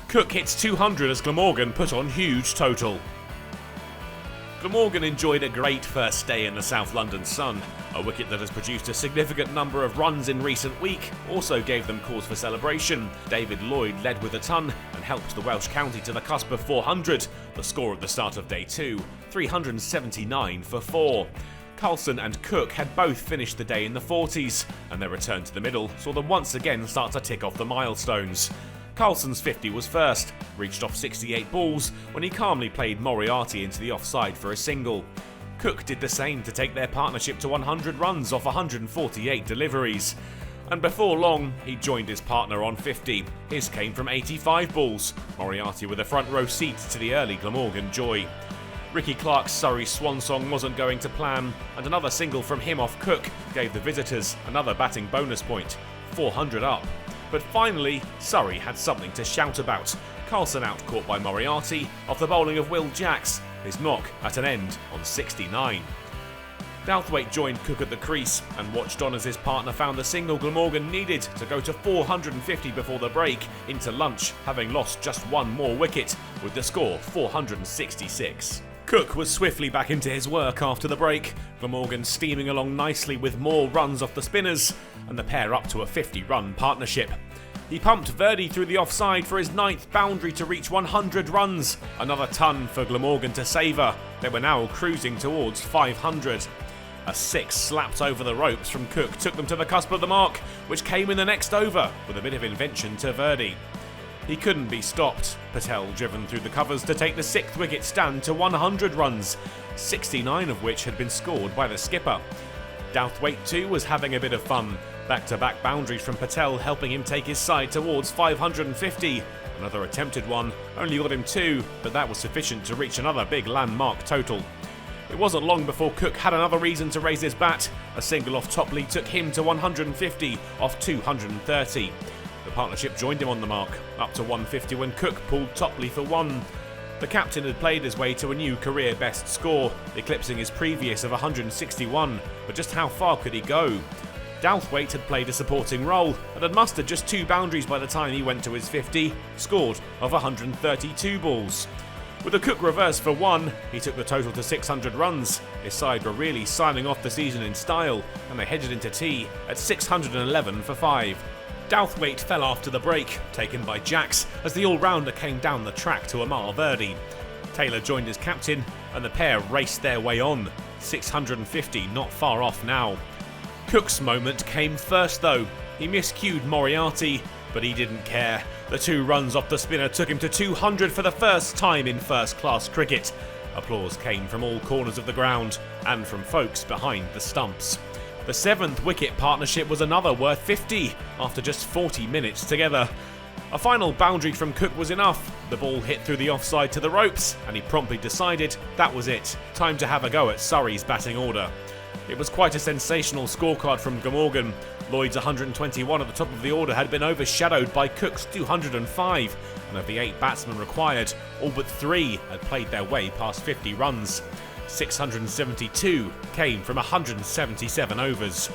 Cooke hits 200 as Glamorgan put on huge total. Glamorgan enjoyed a great first day in the South London sun. A wicket that has produced a significant number of runs in recent week also gave them cause for celebration. David Lloyd led with a ton and helped the Welsh county to the cusp of 400, the score at the start of day 2, 379 for 4. Carlson and Cooke had both finished the day in the 40s, and their return to the middle saw them once again start to tick off the milestones. Carlson's 50 was first, reached off 68 balls when he calmly played Moriarty into the offside for a single. Cooke did the same to take their partnership to 100 runs off 148 deliveries. And before long, he joined his partner on 50. His came from 85 balls, Moriarty with a front row seat to the early Glamorgan joy. Ricky Clark's Surrey swan song wasn't going to plan, and another single from him off Cooke gave the visitors another batting bonus point, 400 up. But finally, Surrey had something to shout about. Carlson out-caught by Moriarty off the bowling of Will Jacks, his knock at an end on 69. Douthwaite joined Cooke at the crease and watched on as his partner found the single Glamorgan needed to go to 450 before the break into lunch, having lost just one more wicket, with the score 466. Cooke was swiftly back into his work after the break, Glamorgan steaming along nicely with more runs off the spinners, and the pair up to a 50-run partnership. He pumped Verdi through the offside for his 9th boundary to reach 100 runs, another ton for Glamorgan to savour. They were now cruising towards 500. A 6 slapped over the ropes from Cooke took them to the cusp of the mark, which came in the next over with a bit of invention to Verdi. He couldn't be stopped, Patel driven through the covers to take the 6th wicket stand to 100 runs, 69 of which had been scored by the skipper. Douthwaite too was having a bit of fun, back-to-back boundaries from Patel helping him take his side towards 550. Another attempted one only got him 2, but that was sufficient to reach another big landmark total. It wasn't long before Cooke had another reason to raise his bat. A single off Topley took him to 150 off 230. The partnership joined him on the mark, up to 150 when Cooke pulled Topley for 1. The captain had played his way to a new career best score, eclipsing his previous of 161, but just how far could he go? Douthwaite had played a supporting role and had mustered just 2 boundaries by the time he went to his 50, scored of 132 balls. With a Cooke reverse for 1, he took the total to 600 runs. His side were really signing off the season in style, and they headed into tea at 611 for 5. Douthwaite fell after the break, taken by Jacks, as the all-rounder came down the track to Amal Verdi. Taylor joined as captain, and the pair raced their way on. 650 not far off now. Cooke's moment came first though. He miscued Moriarty, but he didn't care. The 2 runs off the spinner took him to 200 for the first time in first-class cricket. Applause came from all corners of the ground, and from folks behind the stumps. The 7th wicket partnership was another worth 50 after just 40 minutes together. A final boundary from Cooke was enough. The ball hit through the offside to the ropes, and he promptly decided that was it. Time to have a go at Surrey's batting order. It was quite a sensational scorecard from Glamorgan. Lloyd's 121 at the top of the order had been overshadowed by Cooke's 205, and of the 8 batsmen required, all but 3 had played their way past 50 runs. 672 came from 177 overs.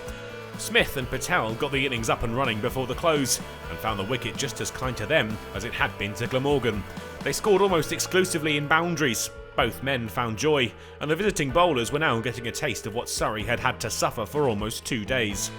Smith and Patel got the innings up and running before the close and found the wicket just as kind to them as it had been to Glamorgan. They scored almost exclusively in boundaries. Both men found joy, and the visiting bowlers were now getting a taste of what Surrey had had to suffer for almost 2 days.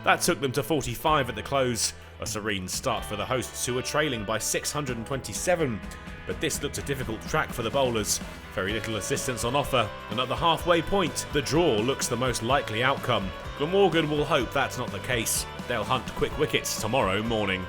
That took them to 45 at the close, a serene start for the hosts who were trailing by 627. But this looked a difficult track for the bowlers. Very little assistance on offer, and at the halfway point, the draw looks the most likely outcome. Glamorgan will hope that's not the case. They'll hunt quick wickets tomorrow morning.